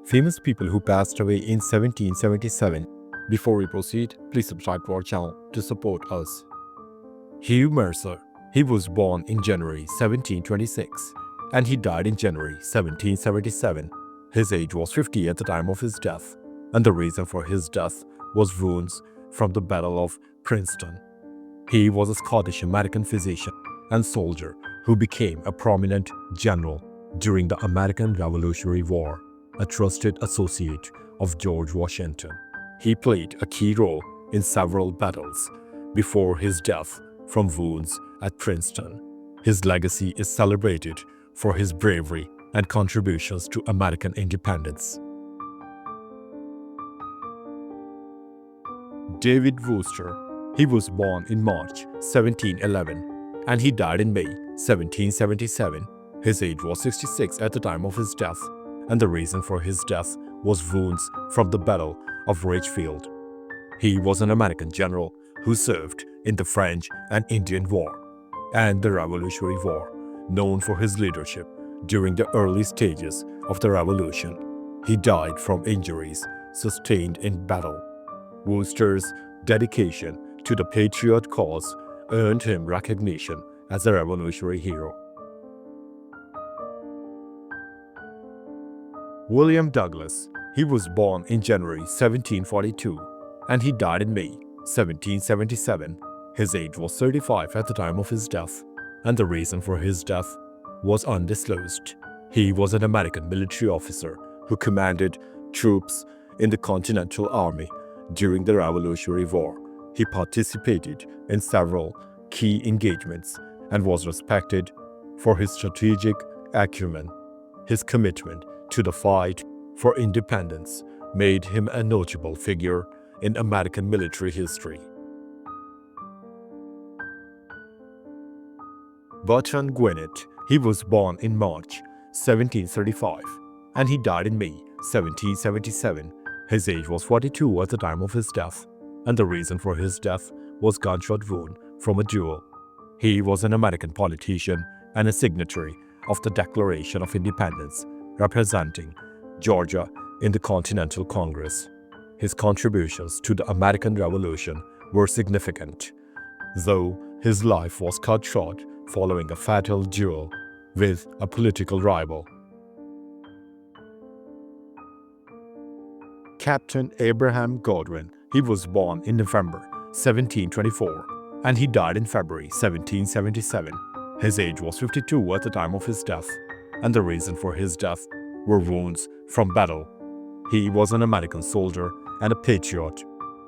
Famous people who passed away in 1777. Before we proceed, please subscribe to our channel to support us. Hugh Mercer. He was born in January 1726 and he died in January 1777. His age was 50 at the time of his death, and the reason for his death was wounds from the Battle of Princeton. He was a Scottish-American physician and soldier who became a prominent general during the American Revolutionary War, a trusted associate of George Washington. He played a key role in several battles before his death from wounds at Princeton. His legacy is celebrated for his bravery and contributions to American independence. David Wooster. He was born in March 1711 and he died in May 1777. His age was 66 at the time of his death, and the reason for his death was wounds from the Battle of Ridgefield. He was an American general who served in the French and Indian War and the Revolutionary War, known for his leadership during the early stages of the Revolution. He died from injuries sustained in battle. Wooster's dedication to the patriot cause earned him recognition as a revolutionary hero. William Douglas. He was born in January 1742 and he died in May 1777. His age was 35 at the time of his death, and the reason for his death was undisclosed. He was an American military officer who commanded troops in the Continental Army during the Revolutionary War. He participated in several key engagements and was respected for his strategic acumen. His commitment to the fight for independence made him a notable figure in American military history. Burton Gwinnett. He was born in March 1735 and he died in May 1777. His age was 42 at the time of his death, and the reason for his death was gunshot wound from a duel. He was an American politician and a signatory of the Declaration of Independence, representing Georgia in the Continental Congress. His contributions to the American Revolution were significant, though his life was cut short following a fatal duel with a political rival. Captain Abraham Godwin. He was born in November 1724 and he died in February 1777. His age was 52 at the time of his death, and the reason for his death were wounds from battle. He was an American soldier and a patriot,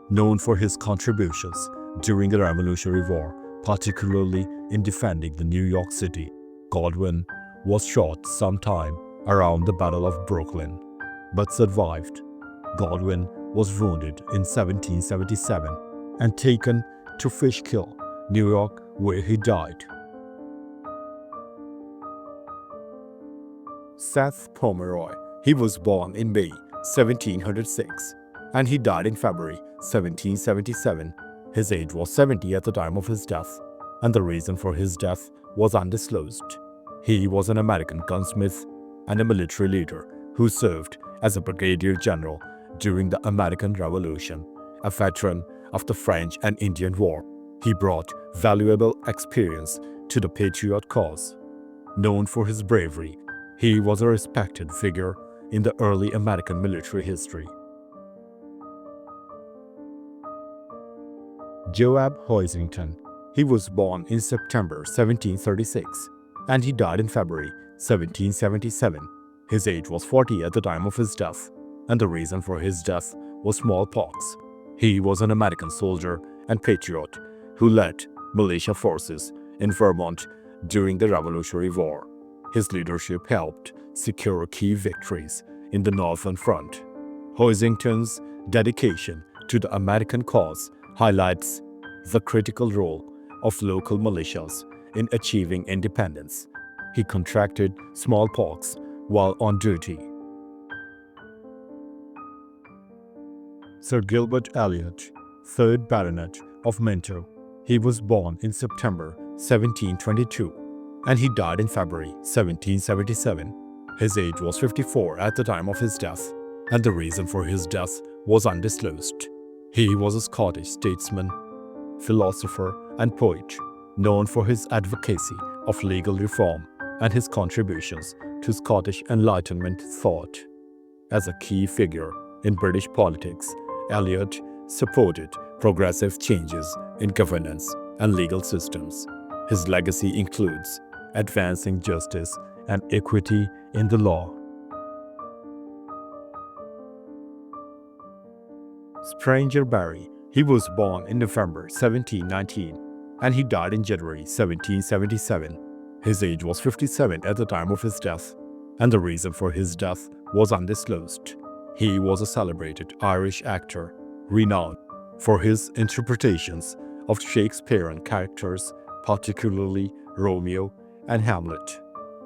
known for his contributions during the Revolutionary War, particularly in defending the New York City. Godwin was shot sometime around the Battle of Brooklyn, but survived. Godwin was wounded in 1777 and taken to Fishkill, New York, where he died. Seth Pomeroy. He was born in May 1706 and he died in February 1777. His age was 70 at the time of his death, and the reason for his death was undisclosed. He was an American gunsmith and a military leader who served as a brigadier general during the American Revolution. A veteran of the French and Indian War, he brought valuable experience to the patriot cause. Known for his bravery, he was a respected figure in the early American military history. Joab Hoisington. He was born in September 1736 and he died in February 1777. His age was 40 at the time of his death, and the reason for his death was smallpox. He was an American soldier and patriot who led militia forces in Vermont during the Revolutionary War. His leadership helped secure key victories in the Northern Front. Hoisington's dedication to the American cause highlights the critical role of local militias in achieving independence. He contracted smallpox while on duty. Sir Gilbert Elliot, 3rd Baronet of Minto. He was born in September 1722 and he died in February 1777. His age was 54 at the time of his death, and the reason for his death was undisclosed. He was a Scottish statesman, philosopher, and poet, known for his advocacy of legal reform and his contributions to Scottish Enlightenment thought. As a key figure in British politics, Eliot supported progressive changes in governance and legal systems. His legacy includes advancing justice and equity in the law. Stranger Barry. He was born in November 1719 and he died in January 1777. His age was 57 at the time of his death, and the reason for his death was undisclosed. He was a celebrated Irish actor, renowned for his interpretations of Shakespearean characters, particularly Romeo and Hamlet.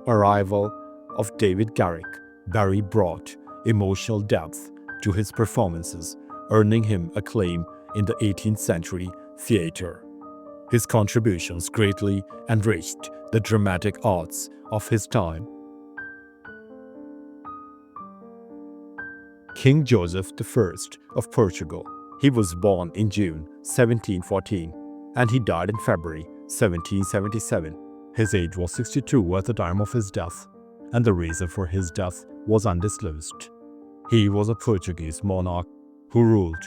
A rival of David Garrick, Barry brought emotional depth to his performances, earning him acclaim in the 18th century theatre. His contributions greatly enriched the dramatic arts of his time. King Joseph I of Portugal. He was born in June 1714 and he died in February 1777. His age was 62 at the time of his death, and the reason for his death was undisclosed. He was a Portuguese monarch who ruled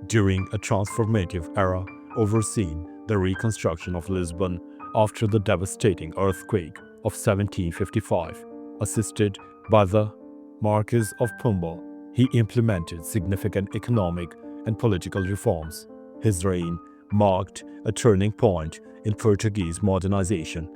during a transformative era, overseeing the reconstruction of Lisbon after the devastating earthquake of 1755. Assisted by the Marquis of Pombal, he implemented significant economic and political reforms. His reign marked a turning point in Portuguese modernization.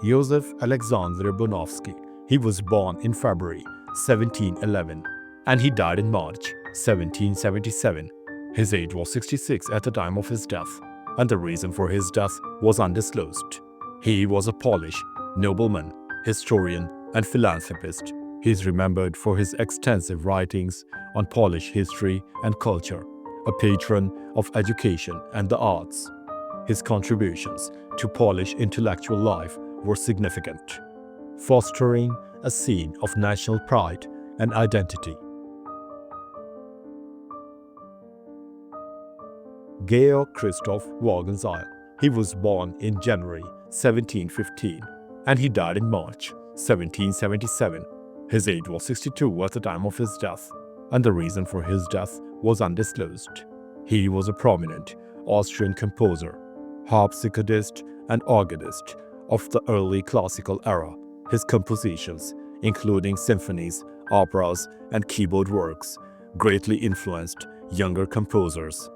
Józef Alexander Bonowski. He was born in February 1711 and he died in March 1777. His age was 66 at the time of his death, and the reason for his death was undisclosed. He was a Polish nobleman, historian, and philanthropist. He is remembered for his extensive writings on Polish history and culture, a patron of education and the arts. His contributions to Polish intellectual life were significant, fostering a scene of national pride and identity. Georg Christoph Wagenseil. He was born in January 1715 and he died in March 1777. His age was 62 at the time of his death, and the reason for his death was undisclosed. He was a prominent Austrian composer, harpsichordist, and organist of the early classical era. His compositions, including symphonies, operas, and keyboard works, greatly influenced younger composers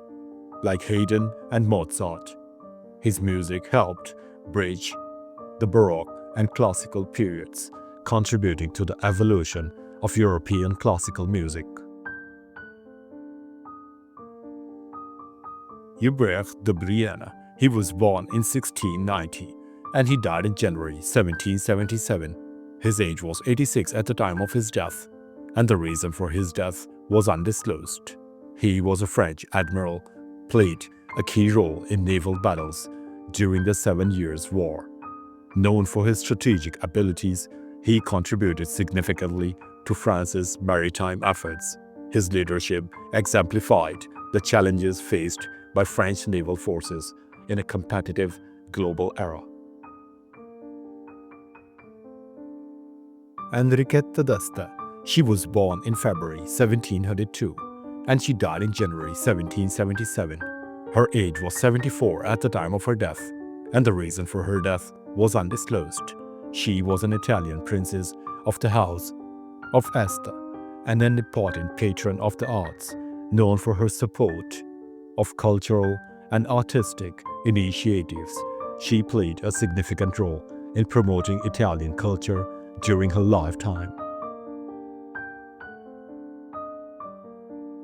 like Haydn and Mozart. His music helped bridge the Baroque and classical periods, contributing to the evolution of European classical music. Hubert de Brienne. He was born in 1690 and he died in January 1777. His age was 86 at the time of his death, and the reason for his death was undisclosed. He was a French admiral, played a key role in naval battles during the 7 Years' War. Known for his strategic abilities, he contributed significantly to France's maritime efforts. His leadership exemplified the challenges faced by French naval forces in a competitive global era. Enriqueta d'Este. She was born in February 1702 and she died in January 1777. Her age was 74 at the time of her death, and the reason for her death was undisclosed. She was an Italian princess of the House of Este and an important patron of the arts, known for her support of cultural and artistic initiatives. She played a significant role in promoting Italian culture during her lifetime.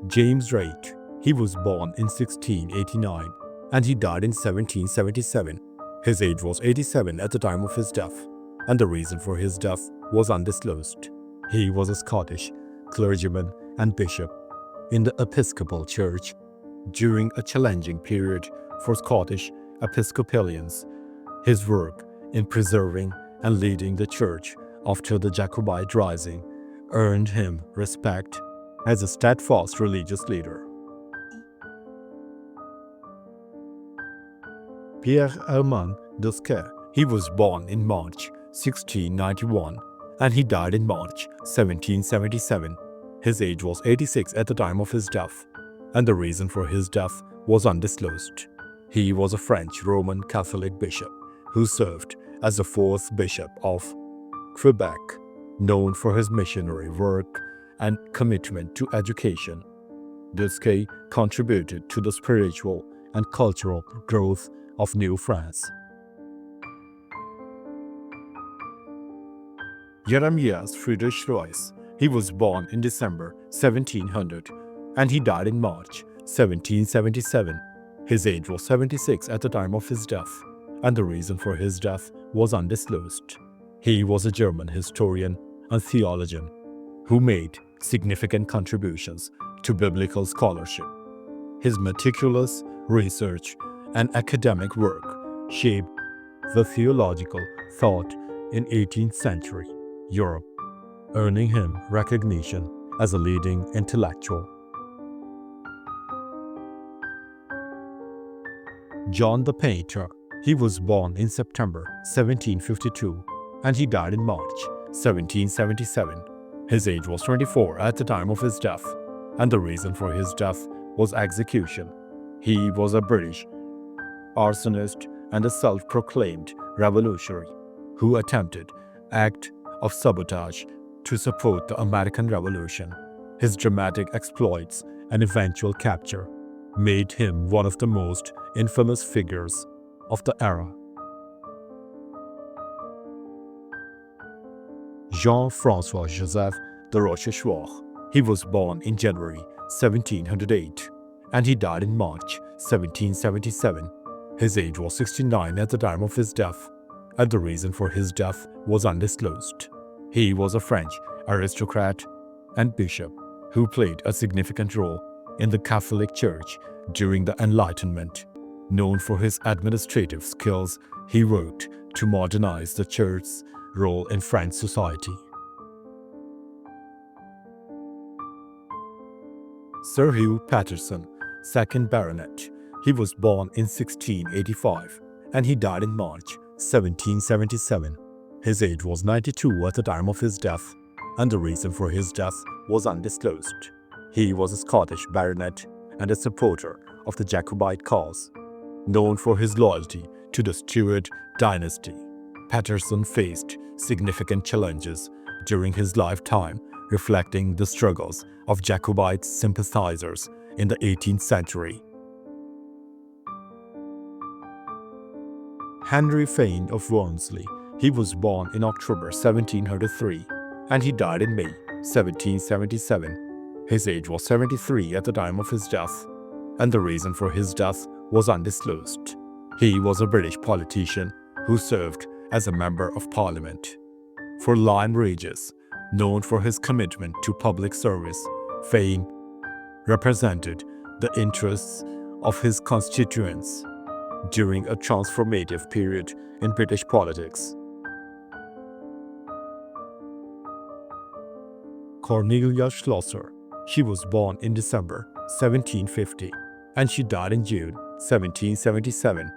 James Wright. He was born in 1689 and he died in 1777. His age was 87 at the time of his death, and the reason for his death was undisclosed. He was a Scottish clergyman and bishop in the Episcopal Church during a challenging period for Scottish Episcopalians. His work in preserving and leading the church after the Jacobite Rising earned him respect as a steadfast religious leader. Pierre-Armand Dusquet, he was born in March 1691 and he died in March 1777. His age was 86 at the time of his death, and the reason for his death was undisclosed. He was a French Roman Catholic bishop who served as the fourth bishop of Quebec, known for his missionary work and commitment to education. Dusquet contributed to the spiritual and cultural growth of New France. Jeremias Friedrich Royce, he was born in December 1700 and he died in March 1777. His age was 76 at the time of his death, and the reason for his death was undisclosed. He was a German historian and theologian who made significant contributions to biblical scholarship. His meticulous research and academic work shaped the theological thought in 18th century Europe, earning him recognition as a leading intellectual. John the Painter, he was born in September 1752 and he died in March 1777. His age was 24 at the time of his death, and the reason for his death was execution. He was a British arsonist and a self-proclaimed revolutionary who attempted act of sabotage to support the American Revolution. His dramatic exploits and eventual capture made him one of the most infamous figures of the era. Jean-François Joseph de Rochechouart, he was born in January 1708 and he died in March 1777. His age was 69 at the time of his death, and the reason for his death was undisclosed. He was a French aristocrat and bishop who played a significant role in the Catholic Church during the Enlightenment. Known for his administrative skills, he worked to modernize the Church's role in French society. Sir Hugh Patterson, 2nd Baronet, he was born in 1685 and he died in March 1777. His age was 92 at the time of his death, and the reason for his death was undisclosed. He was a Scottish baronet and a supporter of the Jacobite cause. Known for his loyalty to the Stuart dynasty, Patterson faced significant challenges during his lifetime, reflecting the struggles of Jacobite sympathizers in the 18th century. Henry Fane of Walmesley, he was born in October 1703 and he died in May 1777. His age was 73 at the time of his death, and the reason for his death was undisclosed. He was a British politician who served as a member of Parliament. For Lyme Regis, known for his commitment to public service, Fane represented the interests of his constituents during a transformative period in British politics. Cornelia Schlosser, she was born in December 1750 and she died in June 1777.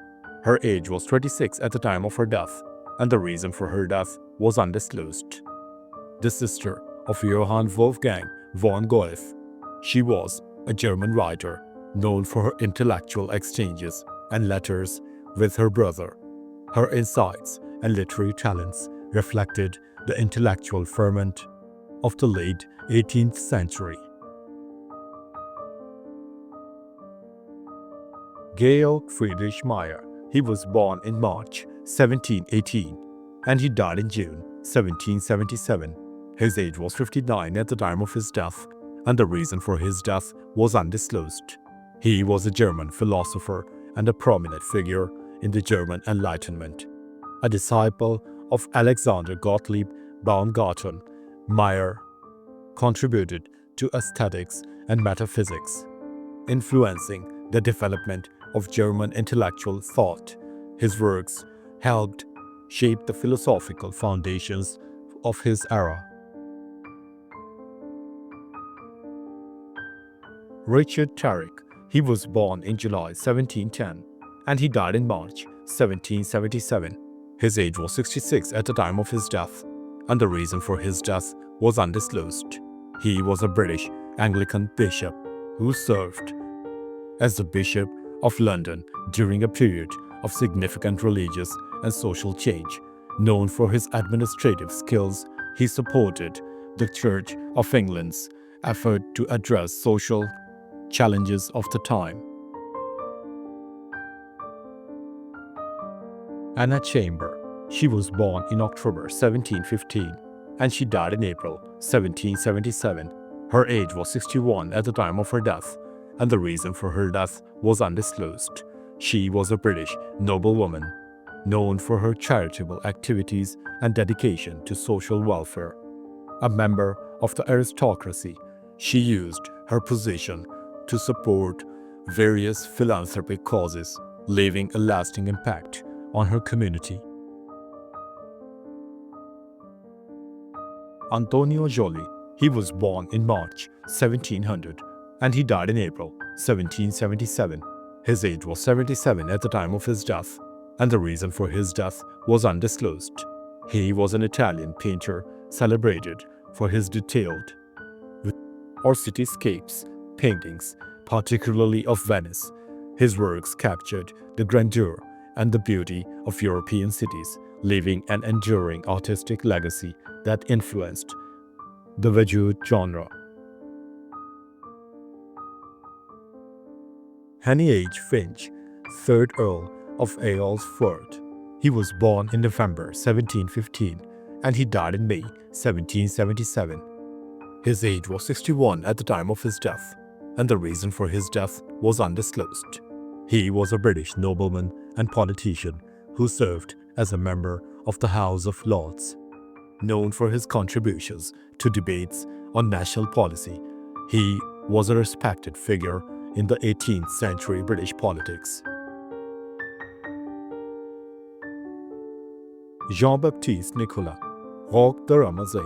Her age was 26 at the time of her death, and the reason for her death was undisclosed. The sister of Johann Wolfgang von Goethe, she was a German writer known for her intellectual exchanges and letters with her brother. Her insights and literary talents reflected the intellectual ferment of the late 18th century. Georg Friedrich Meyer, he was born in March 1718 and he died in June 1777. His age was 59 at the time of his death, and the reason for his death was undisclosed. He was a German philosopher and a prominent figure in the German Enlightenment. A disciple of Alexander Gottlieb Baumgarten, Meyer contributed to aesthetics and metaphysics, influencing the development of German intellectual thought. His works helped shape the philosophical foundations of his era. Richard Tarrick, he was born in July 1710 and he died in March 1777. His age was 66 at the time of his death, and the reason for his death was undisclosed. He was a British Anglican bishop who served as the Bishop of London during a period of significant religious and social change. Known for his administrative skills, he supported the Church of England's effort to address social challenges of the time. Anna Chamber, she was born in October 1715 and she died in April 1777. Her age was 61 at the time of her death, and the reason for her death was undisclosed. She was a British noblewoman, known for her charitable activities and dedication to social welfare. A member of the aristocracy, she used her position to support various philanthropic causes, leaving a lasting impact on her community. Antonio Joly, he was born in March 1700 and he died in April 1777. His age was 77 at the time of his death, and the reason for his death was undisclosed. He was an Italian painter celebrated for his detailed or cityscapes paintings, particularly of Venice. His works captured the grandeur and the beauty of European cities, leaving an enduring artistic legacy that influenced the Vedute genre. Henry H. Finch, 3rd Earl of Aylesford. He was born in November 1715 and he died in May 1777. His age was 61 at the time of his death, and the reason for his death was undisclosed. He was a British nobleman and politician who served as a member of the House of Lords. Known for his contributions to debates on national policy, he was a respected figure in the 18th century British politics. Jean-Baptiste Nicolas Roch de Ramazay,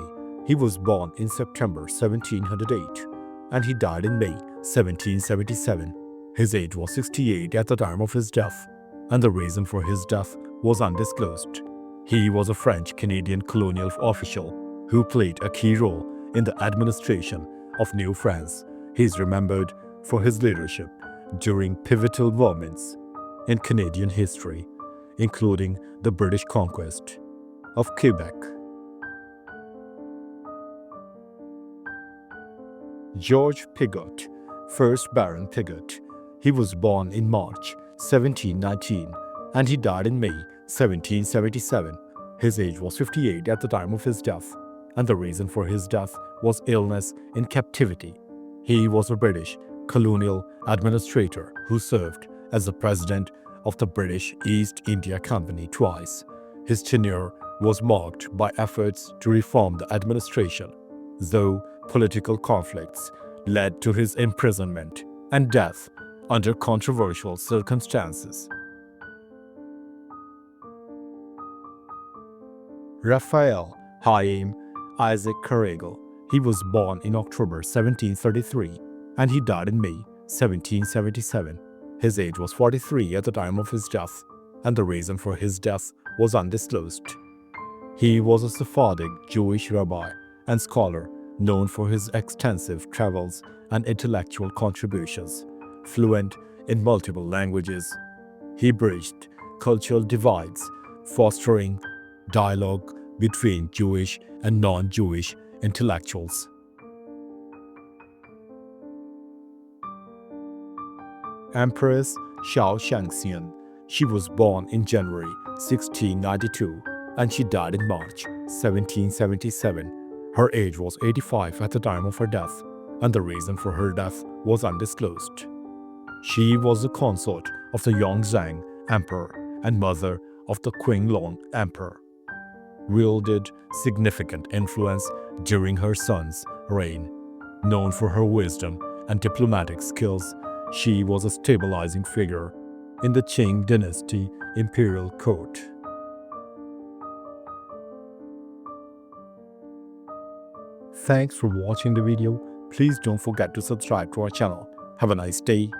he was born in September 1708 and he died in May 1777. His age was 68 at the time of his death, and the reason for his death was undisclosed. He was a French-Canadian colonial official who played a key role in the administration of New France. He is remembered for his leadership during pivotal moments in Canadian history, including the British conquest of Quebec. George Pigott, 1st Baron Pigott, he was born in March 1719 and he died in May 1777. His age was 58 at the time of his death, and the reason for his death was illness in captivity. He was a British colonial administrator who served as the president of the British East India Company twice. His tenure was marked by efforts to reform the administration, though political conflicts led to his imprisonment and death under controversial circumstances. Raphael Haim Isaac Carregal, he was born in October 1733 and he died in May 1777. His age was 43 at the time of his death, and the reason for his death was undisclosed. He was a Sephardic Jewish rabbi and scholar known for his extensive travels and intellectual contributions. Fluent in multiple languages, he bridged cultural divides, fostering dialogue between Jewish and non-Jewish intellectuals. Empress Xiao Shangxian, she was born in January 1692 and she died in March 1777. Her age was 85 at the time of her death, and the reason for her death was undisclosed. She was the consort of the Yongzheng Emperor and mother of the Qinglong Emperor. Wielded significant influence during her son's reign. Known for her wisdom and diplomatic skills, she was a stabilizing figure in the Qing dynasty imperial court. Thanks for watching the video. Please don't forget to subscribe to our channel. Have a nice day.